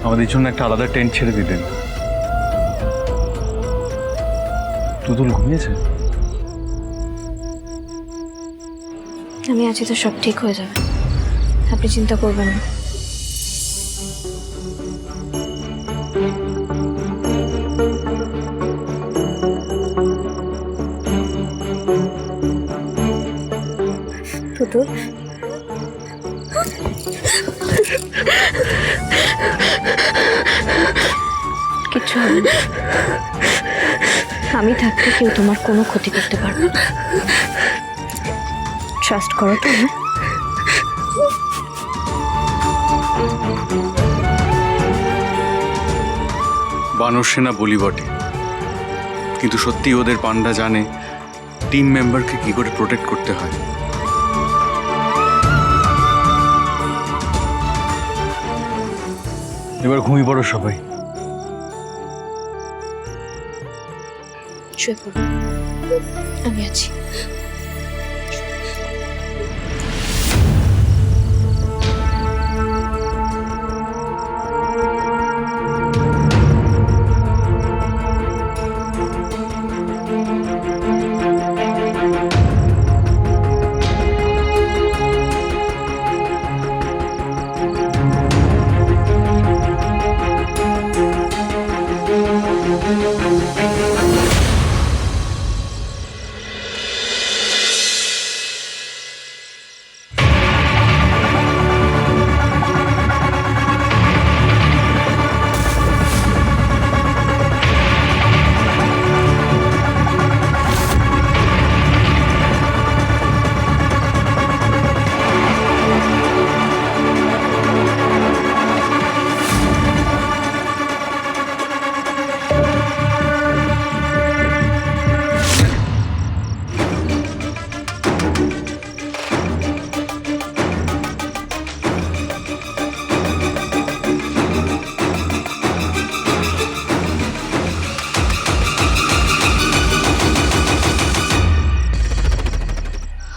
আমাদের জন্য একটা আলাদা টেন্ট ছেড়ে দিতেন। তুতুল ঘুমিয়েছে? আমি আছি তো, সব ঠিক হয়ে যাবে, আপনি চিন্তা করবেন না। তুতুল, কিচ্ছু হবে না। আমি থাকতে কেউ তোমার কোনো ক্ষতি করতে পারবে না। ট্রাস্ট করো তো। বানর সেনা বলি বটে, কিন্তু সত্যি ওদের পান্ডা জানে টিম মেম্বারকে কি করে প্রোটেক্ট করতে হয়। এবার ঘুমিয়ে পড়ো সবাই। শুয়ে পড়ো, আমি আছি।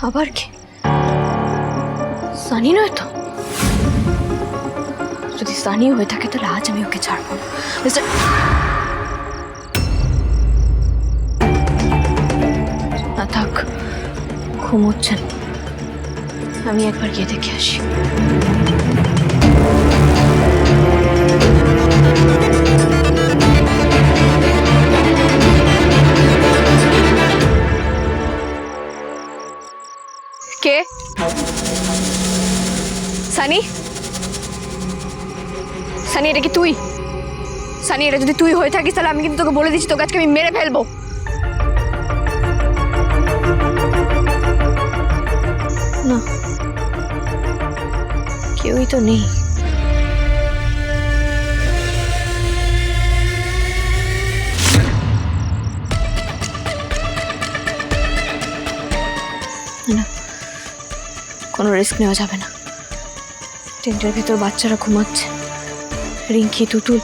আবার কি? সানি নয় তো? যদি সানি হয়ে থাকে তাহলে আজ আমি ওকে ছাড়বো না। না থাক, ঘুমোচ্ছেন, আমি একবার গিয়ে দেখে আসি। কে? সানি? সানি, এটা কি তুই? সানি, এটা যদি তুই হয়ে থাকিস তাহলে আমি কিন্তু তোকে বলে দিচ্ছি, তোকে আজকে আমি মেরে ফেলবো। না, কেউই তো নেই। না, কোনো রিস্ক নেওয়া যাবে না। টেন্টের ভেতর বাচ্চারা ঘুমাচ্ছে, রিঙ্কি, তুতুল,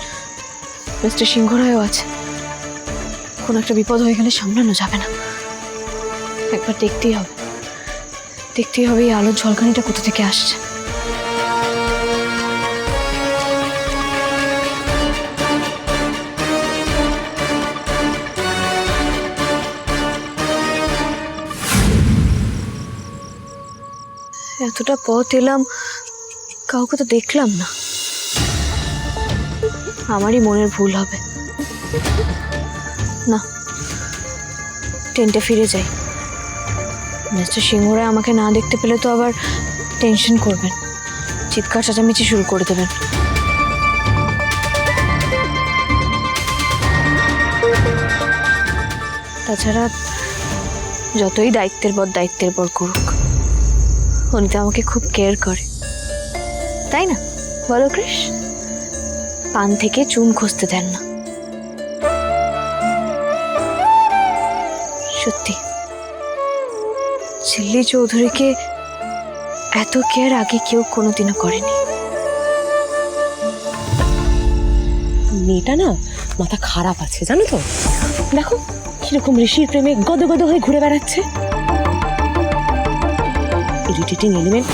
মিস্টার সিংহরায়ও আছে। কোনো একটা বিপদ হয়ে গেলে সামলানো যাবে না। একবার দেখতেই হবে, দেখতেই হবে এই আলোর ঝলকানিটা কোথা থেকে আসছে। এতটা পথ এলাম, কাউকে তো দেখলাম না। আমারই মনের ভুল হবে। না, টেন্টে ফিরে যাই। মিস্টার সিংহরায় আমাকে না দেখতে পেলে তো আবার টেনশন করবেন, চিৎকার চেঁচামেচি শুরু করে দেবেন। তাছাড়া যতই দায়িত্বের পর করুক, উনি তো আমাকে খুব কেয়ার করে, তাই না বলো কৃষ? পান থেকে চুন খসতে দেন না। সত্যি, ঝিল্লি চৌধুরীকে এত কেয়ার আগে কেউ কোনোদিনও করেনি। মেয়েটা না মাথা খারাপ আছে জানো তো, দেখো কিরকম ঋষির প্রেমে গদগদ হয়ে ঘুরে বেড়াচ্ছে। Irritating element.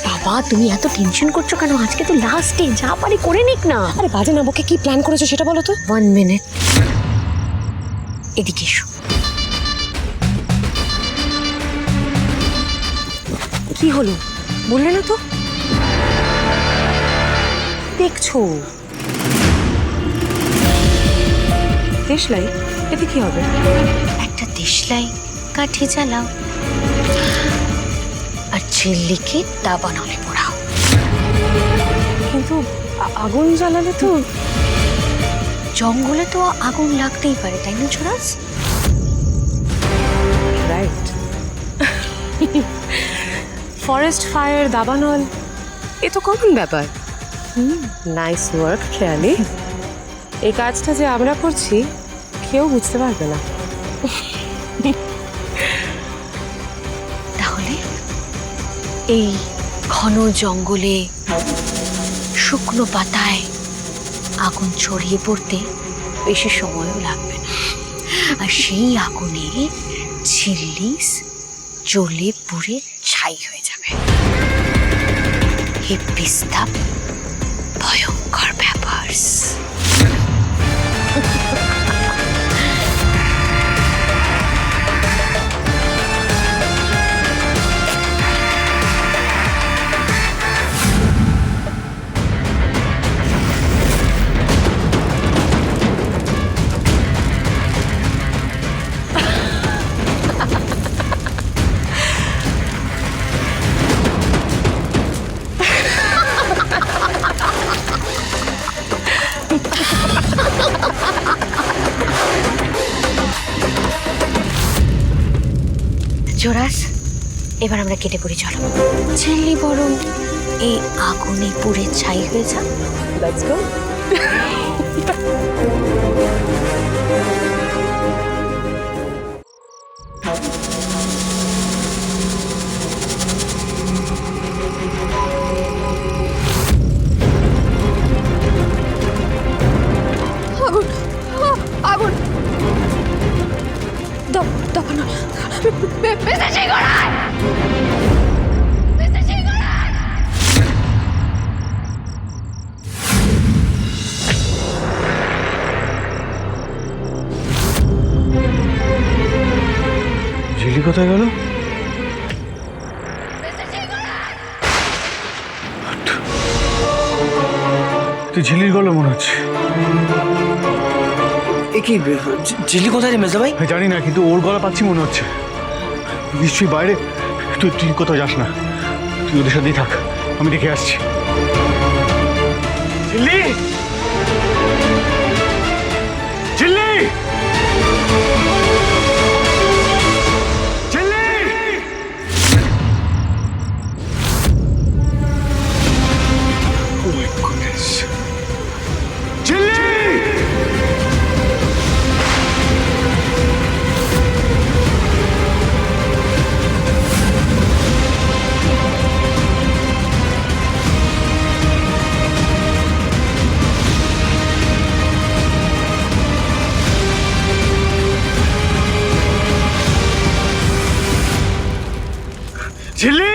বাবা বাবা তুমি এত টেনশন করছো কেন? আজকে তো লাস্ট ডে, যা পারি করে নিক না। আরে বাজে না বকে, কি প্ল্যান করেছো সেটা বলো তো। 1 মিনিট, এদিকে এসো। কি হলো বললে না তো? দেখছো দেশলাই, এতে কি হবে? একটা দেশলাই কাঠি জ্বালাও আর ঝিল্লিকে দাবানলে পোড়াও। কিন্তু আগুন জ্বালালে তো। জঙ্গলে তো আগুন লাগতেই পারে, তাই না ছোড়াস? রাইট। ফরেস্ট ফায়ার, দাবানল, এ তো কমন ব্যাপার। নাইস ওয়ার্ক খেয়ালি। এই কাজটা যে আমরা করছি কেউ বুঝতে পারবে না। তাহলে এই ঘন জঙ্গলে শুকনো পাতায় আগুন ছড়িয়ে পড়তে বেশি সময়ও লাগবে না, আর সেই আগুনে ঝিল্লিস জ্বলে পুড়ে ছাই হয়ে যাবে। হে বিস্তাপ ভয়ঙ্কর ব্যাপার। জোরাস, এবার আমরা কেটে পড়ি, চলো। ঝিল্লি বরং এই আগুনে পুড়ে ছাই হয়ে যাক। Let's go. আগুন, আগুন, দাবানল, বেঁচেছি গোড়ায়, বেঁচেছি গোড়ায়। ঝিলি কোথায় গেল? তুই ঝিলির গলা মনে হচ্ছে। এ কি ঝিল্লি কোথায় রে মেজদা ভাই? আমি জানি না, কিন্তু ওর গলা পাচ্ছি মনে হচ্ছে। নিশ্চয়ই বাইরে। তুই তুই কোথাও যাস না, তুই ওদের সাথেই থাক, আমি দেখে আসছি। ঝিল্লি, ঝিল্লি, ঝিল্লি! Oh my goodness! ঝিল্লি! ঝিল্লি!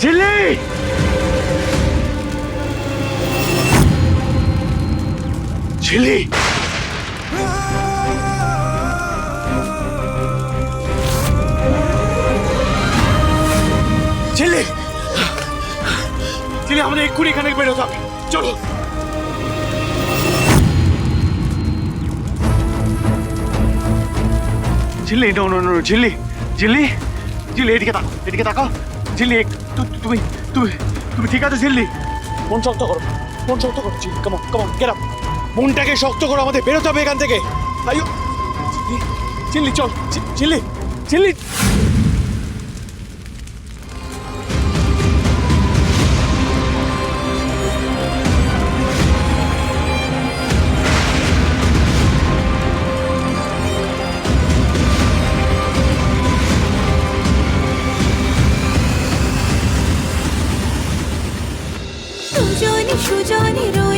ঝিল্লি! ঝিল্লি! ঝিল্লি! ঝিল্লি, আমাদের এক্ষুনি এখানে বেরোতে হবে, চলো। ঝিল্লি, নো নো নো, ঝিল্লি, ঝিল্লি, ঝিল্লি, এদিকে তাকাও, এদিকে তাকাও। ঝিল্লি, তুমি তুমি তুমি ঠিক আছে ঝিল্লি? মন শক্ত করো, মন শক্ত করো ঝিল্লি, কামন কামন, গেট আপ। মনটাকে শক্ত করো, আমাদের বেরোতে হবে এখান থেকে। আইও ঝিল্লি, চল ঝিল্লি, ঝিল্লি। সুজনি সুজনি রয়ে